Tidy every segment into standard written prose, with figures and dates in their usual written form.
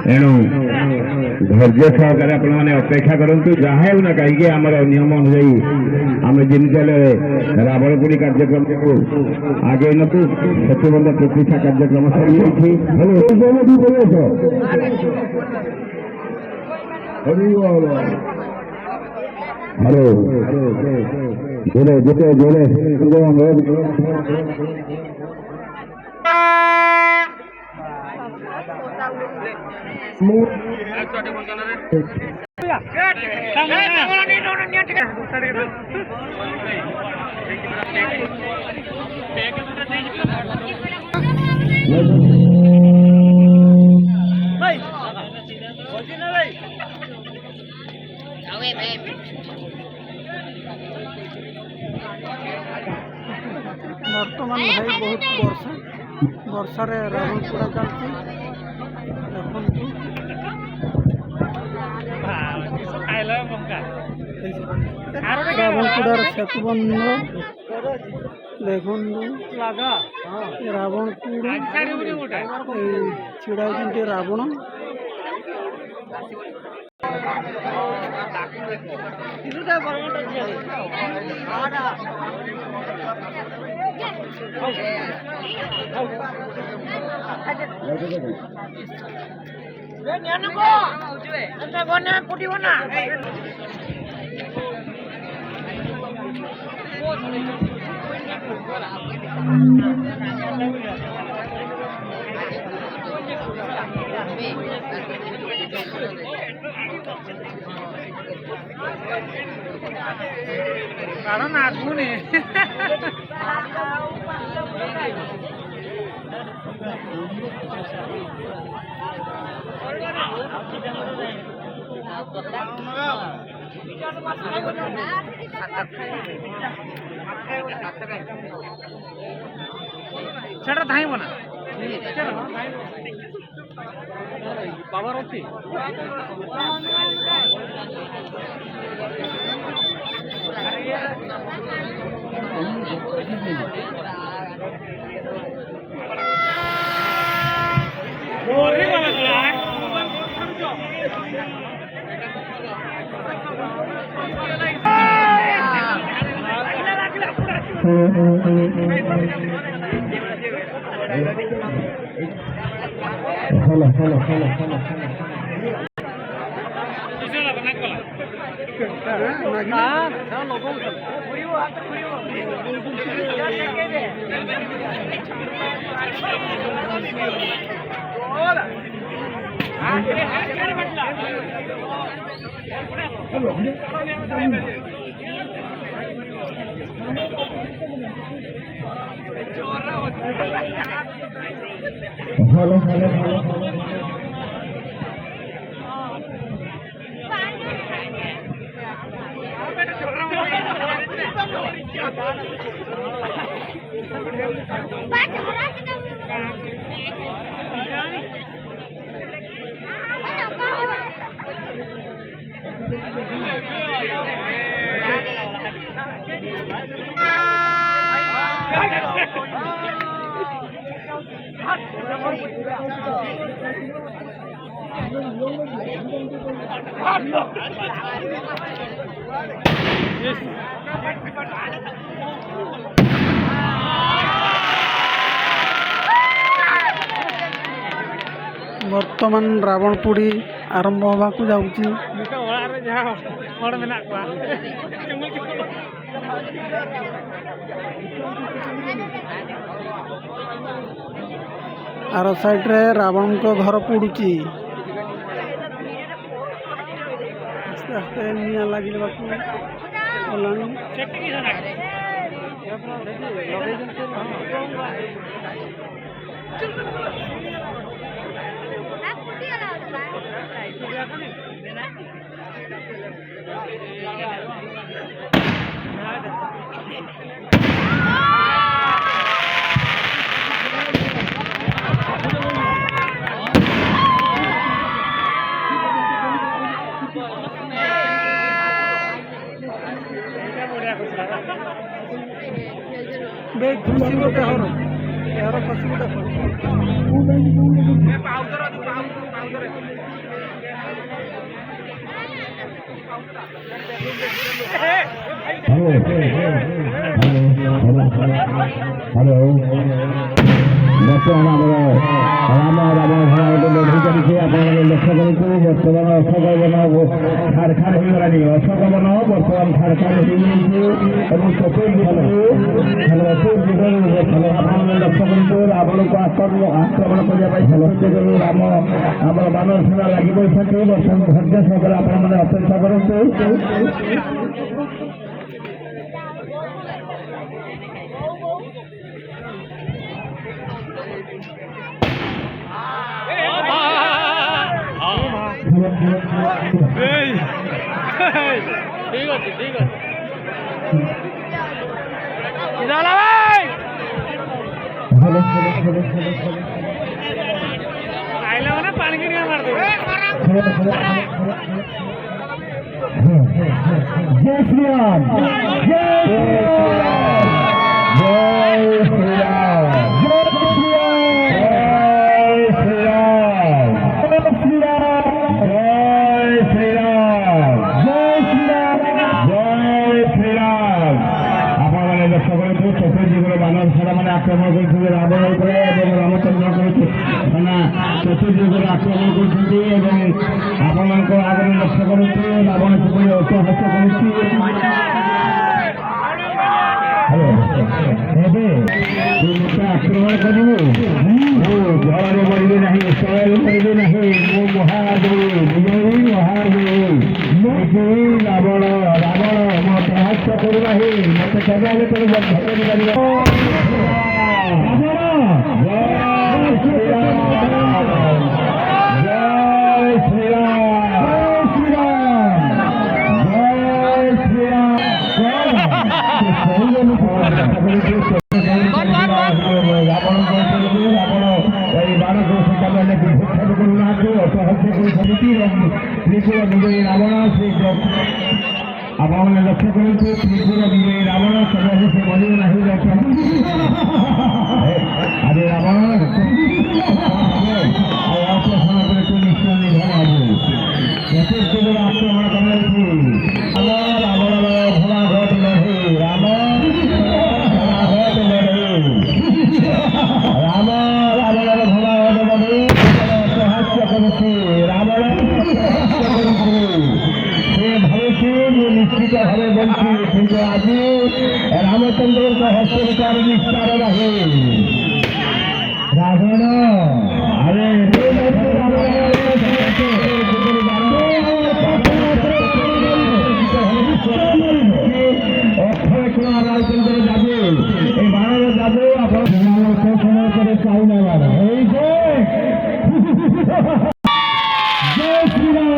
एणु धैर्य सहकार अपेक्षा करूँ जहाँ हो ना कहीं आम नियम अनुजाई आम जमी रावणपुरी कार्यक्रम को आगे नतु सचुबंध प्रतिष्ठा कार्यक्रम सरी हेलो जोड़े जोड़े जोड़े बर्तमान भाई बहुत वर्षा रावण पूरा चलती रावणपुर सेतुबंध देखुन रावणपुर छिड़ा रावण कारण आगुने सेटा धाइब ना पावर अच्छी बर्तमान रावणपुरी आरंभ होगा जाऊँगी आर साइड रे रावण को घर पड़ुची आस्ते आस्ते निया लगे ବେ ଖୁସି ଗୋଟେ ହର ଏହାର ଖୁସି ଗୋଟେ ହ୍ୟାଲୋ ବର୍ତ୍ତମାନ ଆମର ରାମ ରାବଣ ଭରା ଗୋଟେ ଲଢ଼େଇ ଚାଲିଛି ଆପଣମାନେ ଲକ୍ଷ୍ୟ କରନ୍ତୁ ବର୍ତ୍ତମାନ ଅଶୋକ ବନ ଖାଡ଼ ଖାଡ଼ ହେଇଗଲାଣି ଅଶୋକ ବନ ବର୍ତ୍ତମାନ ଖାଡ଼ ଖାଡ଼ ହେଇଯାଇଛି ଏବଂ ଚତୁର୍ଦିଗରୁ ଆପଣମାନେ ଲକ୍ଷ୍ୟ କରନ୍ତୁ ରାବଣକୁ ଆକ୍ରମଣ କରିବା ପାଇଁ ଚତୁର୍ଦିଗରୁ ରାମ ଆମର ମାନବ ସେନା ଲାଗି ପଡ଼ିଛନ୍ତି ବର୍ତ୍ତମାନ ଧୈର୍ଯ୍ୟ ସହକାରେ ଆପଣମାନେ ଅପେକ୍ଷା କରନ୍ତୁ ଠିକ ଅଛି ଆଇଲା ମାନେ ପାଣି କିଣିଆ ମାରିଦେବେ ଜୟ ଶ୍ରୀରାମ ଜୟ ଶ୍ରୀରାମ ମାନେ ଆକ୍ରମଣ କରୁଛନ୍ତି ରାବଣ ଉପରେ ଏବଂ ରାମଚନ୍ଦ୍ରଙ୍କ ସେନା ଚତୁର୍ଦିଗରୁ ଆକ୍ରମଣ କରୁଛନ୍ତି ଏବଂ ଆପଣମାନଙ୍କ ଆଗରେ ଲକ୍ଷ୍ୟ କରନ୍ତୁ ରାବଣ କିପରି ଅସହାସ କରୁଛି ଏବେ ତୁ ମୋତେ ଆକ୍ରମଣ କରିବୁ ମୁଁ ଜଳରେ ମରିବି ନାହିଁ ଶୟରେ ମରିବି ନାହିଁ ମୁଁ ମହାଦେବୀ ବିଜୟୀ ମହାଦେବୀ ରାବଣ ରାବଣ ମୋତେ ହାସ୍ୟ କରୁନାହିଁ ମୋତେ କେବେ ହେଲେ ତୋର ବଦ୍ଧ କରିପାରିବ ଆପଣମାନେ ଲକ୍ଷ୍ୟ କରନ୍ତୁ ତ୍ରିପୁର ବିଜୟୀ ରାବଣ ସର୍ବକୁ ସେ ମରିବ ନାହିଁ ଆରେ ରାବଣ ଆଉ ଅଳ୍ପ ସମୟ ପରେ ତୁ ନିଶ୍ଚୟ ନିଧନ ହବୁ ଚତୁର୍ଦିଗରୁ ଆକ୍ରମଣ କରାଯାଉଛି ରାବଣର ଭୋଳା ଘଟ ଲଢ଼େଇ ରାମ ଘଟ ଲଢ଼େଇ ରାମ ରାବଣର ଭୋଳା ଘଟ ଲଢ଼େଇ ହାସ୍ୟ କରୁଛି ରାବଣ କରୁଛି ସେ ଭାବୁଛି ମୁଁ ନିଶ୍ଚିତ ଭାବେ ବଞ୍ଚି କିନ୍ତୁ ଆଜି ରାମଚନ୍ଦ୍ରଙ୍କ ହସ୍ତବିଚାର ନିସ୍ତାର ନାହିଁ ରାବଣ ଆରେ ରାମଚନ୍ଦ୍ର ଯାଦୁ এই বানর যাদু আপনার সময় করে চাই না এই যে জয় শ্রীরাম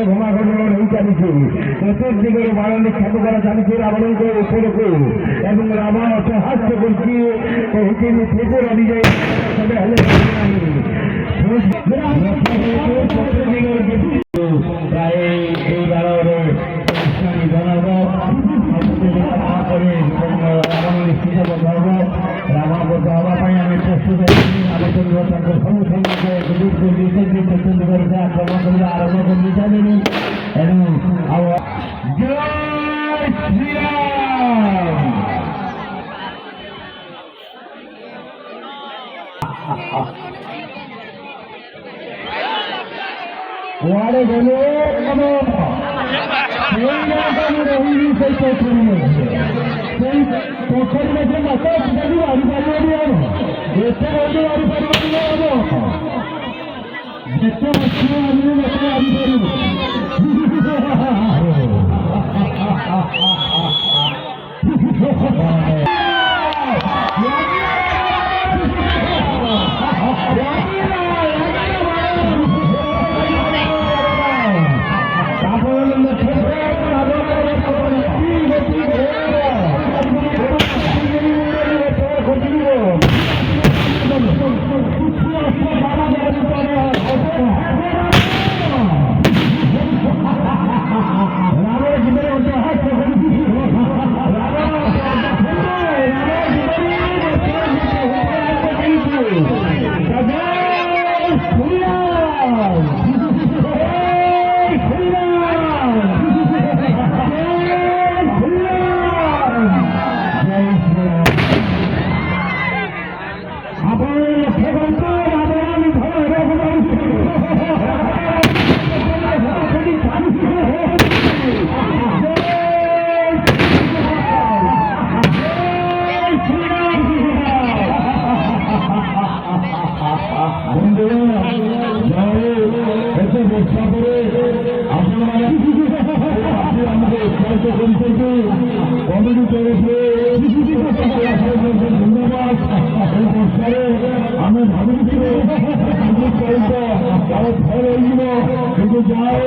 ଘମାଘୋଟ ହେଇ ଚାଲିଛି। ଚତୁର୍ଦିଗରୁ ବାଣ ନିକ୍ଷେପ କରା ଚାଲିଛି ରାବଣଙ୍କ ଉପରକୁ ଏବଂ ରାବଣ ଅଟ୍ଟହାସ୍ୟ କରୁଛି କହୁଛି ଠେକୁ ରଡ଼ିଯାଇ କେବେ ହେଲେ ନାହିଁ। ପ୍ରାୟ ଏଇ ବାରରେ ନିଧନ ହେବ। ତାପରେ ରାବଣ ନିଶ୍ଚିତ ବଧ ହେବ। ରାବଣ ବଧ ହେବା ପାଇଁ ଆମେ ପ୍ରସ୍ତୁତ ହେଇଛି। ରାମଚନ୍ଦ୍ର ତାଙ୍କ ସବୁ ସୈନ୍ୟକୁ ଏକଜୁଟ କରିଦେଇଛନ୍ତି। ଚତୁର୍ଦିଗରେ ସେ ଆକ୍ରମଣ କରିବା ଆରମ୍ଭ କରିଦେଇସାରିଲେଣି। ଏଣୁ ଆଉ ଜୟ ଶ୍ରୀରାମ। କୁଆଡ଼େ ଗଲେ ରହିବି ସେଇ ପୋଖରୀ ମধ্যে। ସେଇ ପୋଖରୀ ମধ্যে ମାଛ ସେଟାକୁ ମାରିପାରିବନି। ଆମ ଏତେ ବন্ধୁ ମାରିପାରିବନି। ଆମ ଯେତେ ମାଛ ମାରିଲେ ମାଛ ମାରିପାରିବୁ। ଆମେ ଭାବୁଛୁ କିନ୍ତୁ ଯାଏ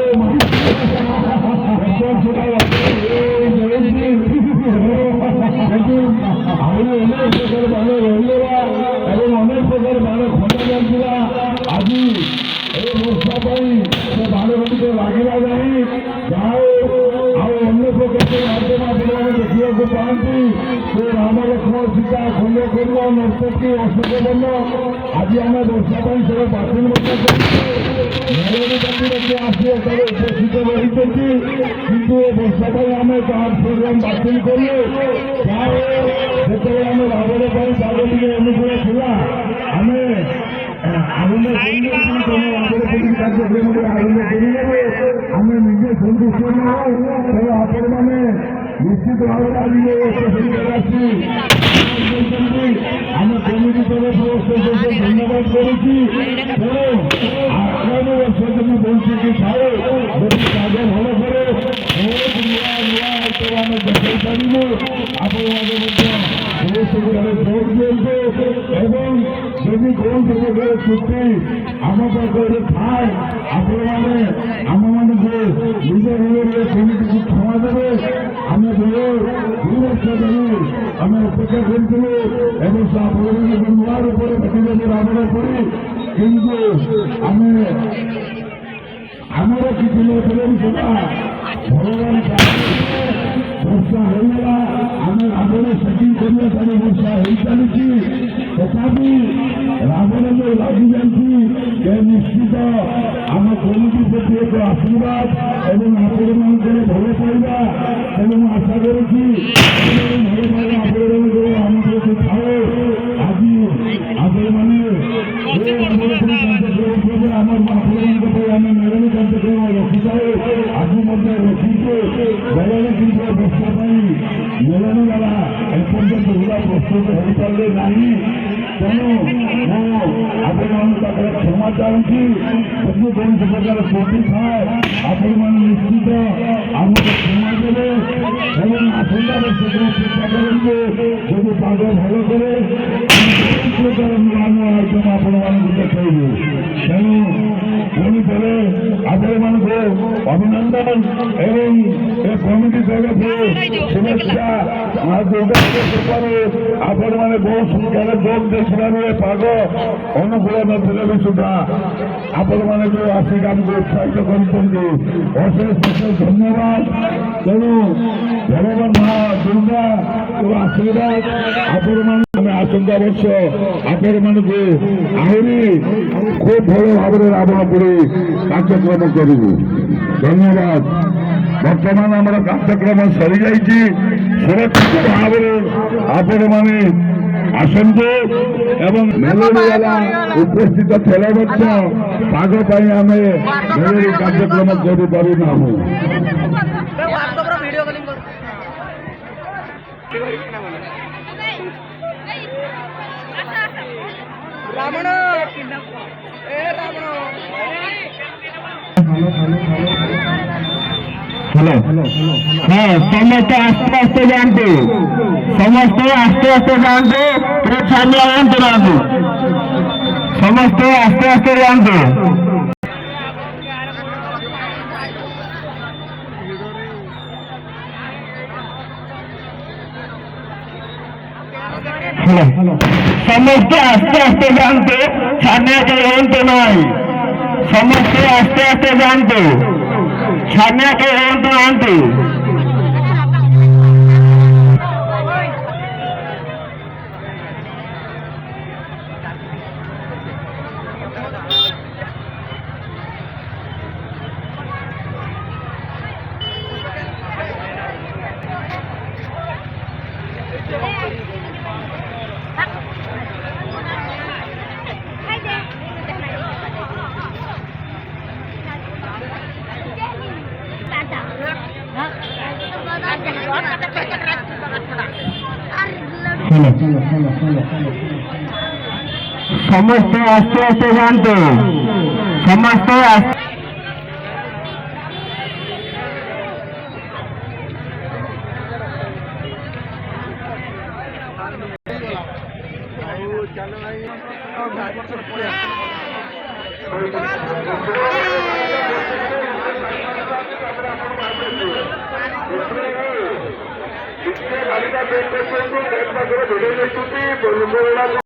ଆହୁରି ଅନେକ ପ୍ରକାର ବାଣ ରହିଗଲା ଏବଂ ଅନେକ ପ୍ରକାର ବାଣ ଖଣ୍ଡା ଯାଇଥିଲା। ଆଜି ଏ ବର୍ଷା ପାଇଁ ସେ ବାଣ ଗୁଡ଼ିକ ଲାଗିଲା ନାହିଁ। ଯାହା ଆଉ ଅନ୍ୟ ପ୍ରକାର ମାଧ୍ୟମ ଆପଣମାନେ ଦେଖିବାକୁ ପାଆନ୍ତି। ସେ ରାମ ଲକ୍ଷ୍ମଣ ସୀତା ଖଣ୍ଡ ଖଣ୍ଡ ନର୍ତ୍ତକୀ ଅଶୋକ ବନ ଆଜି ଆମେ ବର୍ଷା ପାଇଁ ସେଟା ବାତିଲ ମଧ୍ୟ କରିଛୁ। ମେଲୋଡି ମନ୍ଦିରକୁ ଆସି ଏଠାରେ ଉପସ୍ଥିତ ରହିଛନ୍ତି। କିନ୍ତୁ ଏ ବର୍ଷା ପାଇଁ ଆମେ ତାହାର ପ୍ରୋଗ୍ରାମ ବାତିଲ କଲୁ। ଯେତେବେଳେ ଆମେ ରାବଣ ପାଇଁ ପାଗ ଟିକେ ଅନୁକୂଳ ଥିଲା ଆମେ ଆରମ୍ଭ କାର୍ଯ୍ୟକ୍ରମରେ ଆରମ୍ଭ କରିନେବେ। ଆମେ ନିଜେ ସନ୍ତୁଷ୍ଟ ନହଉ ତେଣୁ ଆପଣମାନେ ନିଶ୍ଚିତ ଭାବରେ ଆଜି ଆସି ଆମେ କମିଟି ତରଫରୁ ଧନ୍ୟବାଦ କରୁଛି। ତେଣୁ ଆଗାମୀ ବର୍ଷ ଯଦି ବଞ୍ଚିକି ଥାଏ ଯଦି ପାଗ ଭଲ କରେ ବହୁତ ନୂଆ ନୂଆ ଆଇଟମ ଆମେ ଦେଖାଇ ପାରିବୁ। ଆପଣମାନେ ମଧ୍ୟ ସେଗୁଡ଼ାରେ ଭୋଟ ଦିଅନ୍ତୁ ଏବଂ ଯଦି କୌଣସି ପ୍ରକାର ଚୁକ୍ତି ଆମ ପାଖରେ ଥାଏ ଆପଣମାନେ ଆମମାନଙ୍କୁ ନିଜ ନିଜରେ କମିଟିକୁ କ୍ଷମା ଦେବେ। ଆମେ 2 ବର୍ଷ ଧରି ଆମେ ଅପେକ୍ଷା କରିଥିଲୁ ଏବଂ ଆପଣମାନଙ୍କୁ ନୂଆ ରୂପରେ ଭେଟିବାକୁ ରାବଣ ପଡ଼ି କିନ୍ତୁ ଆମେ ଆମର କିଛି ନଥିଲେ ସେଟା ଭଗବାନ ବର୍ଷା ହେଇଗଲା। ଆମେ ରାବଣ ସେଟିଂ କରିବା ପାଇଁ ବର୍ଷା ହେଇ ଚାଲିଛି। ତଥାପି ରାବଣ ଯୋଉ ଲାଗିଯାଇଛି ଏ ନିଶ୍ଚିତ ଆମ କମିଟି ପ୍ରତି ଏକ ଆଶୀର୍ବାଦ ଏବଂ ଆପଣମାନଙ୍କର ଭଲ ପାଇବା ଏବଂ ଆଶା କରୁଛି ଭଲ ପାଇବା ଆପଣମାନଙ୍କର ଆମ ପ୍ରତି ଥାଏ। ଆଜି ଆପଣମାନେ ଆମର ଆପଣମାନଙ୍କ ପାଇଁ ଆମେ ମେଳନ କାର୍ଯ୍ୟକ୍ରମ ରଖିଥାଉ। ଆଜି ମଧ୍ୟ ରଖିଛୁ ବେଳରେ କିନ୍ତୁ ବର୍ଷା ପାଇଁ ମେଳନ ଦ୍ୱାରା ଏପର୍ଯ୍ୟନ୍ତ ପୁରା ପ୍ରସ୍ତୁତ ହୋଇପାରିଲେ ନାହିଁ। ତେଣୁ ମୁଁ ଆପଣମାନଙ୍କ ପାଖରେ କ୍ଷମା ଚାହୁଁଛି। ଯଦି କୌଣସି ପ୍ରକାର ତ୍ରୁଟି ଥାଏ ଆପଣମାନେ ନିଶ୍ଚିତ ଆମକୁ କ୍ଷମା ଦେବେ ଏବଂ ଆସନ୍ତା ବର୍ଷ ଚେଷ୍ଟା କରନ୍ତୁ ଯଦି ପାଗ ଭଲ କରେ ବହୁତ ପ୍ରକାର ନୂଆ ନୂଆ ଆଇଟମ ଆପଣମାନଙ୍କୁ ଦେଖାଇବୁ। ତେଣୁ ପୁଣି ଥରେ ଆପଣମାନଙ୍କୁ অভিনন্দন এবং এই কমিটি তরফে শুভেচ্ছা। মা দুর্গাকে কৃপাରୁ ଆପଣମାନେ ବହୁ ସଂଖ୍ୟାରେ ଯୋଗ ଦେଇଥିବାରୁ ଏ ପାଗ ଅନୁକୂଳ ନଥିଲେ ବି ସୁଦ୍ଧା ଆପଣମାନେ ଯୋଉ ଆସିକି ଆମକୁ ଉତ୍ସାହିତ କରିଛନ୍ତି ଅଶେଷ ଅଶେଷ ଧନ୍ୟବାଦ। ତେଣୁ ଭଗବାନ ମା ଦୁର୍ଗା ଆଶୀର୍ବାଦ ଆପଣମାନେ ଆମେ ଆସନ୍ତା ବର୍ଷ ଆପଣମାନଙ୍କୁ ଆହୁରି ଖୁବ ଭଲ ଭାବରେ ରାବଣ ପୋଡ଼ି କାର୍ଯ୍ୟକ୍ରମ କରିବୁ। ଧନ୍ୟବାଦ। ବର୍ତ୍ତମାନ ଆମର କାର୍ଯ୍ୟକ୍ରମ ସରିଯାଇଛି। ସୁରକ୍ଷିତ ଭାବରେ ଆପଣମାନେ ଆସନ୍ତୁ ଏବଂ ମେଲୋଡି ବାଲା ଉପସ୍ଥିତ ଥିଲେ ମଧ୍ୟ ପାଗ ପାଇଁ ଆମେ ମେଲୋଡି କାର୍ଯ୍ୟକ୍ରମ କରିପାରୁନାହୁଁ। ରାବଣ ଏ ରାବଣ হ্যালো হ্যাঁ সমস্ত আস্তে আস্তে জানতো সমস্ত আস্তে আস্তে জানতো সামনে আনতে জানতো সমস্ত আস্তে আস্তে জানতো সমস্ত আস্তে আস্তে জানতো সামনে জানতো নয় সমস্ত আস্তে আস্তে জানতো সামনে জানতো আনতো সমস্ত আস্তে আস্তে জানতো সমস্ত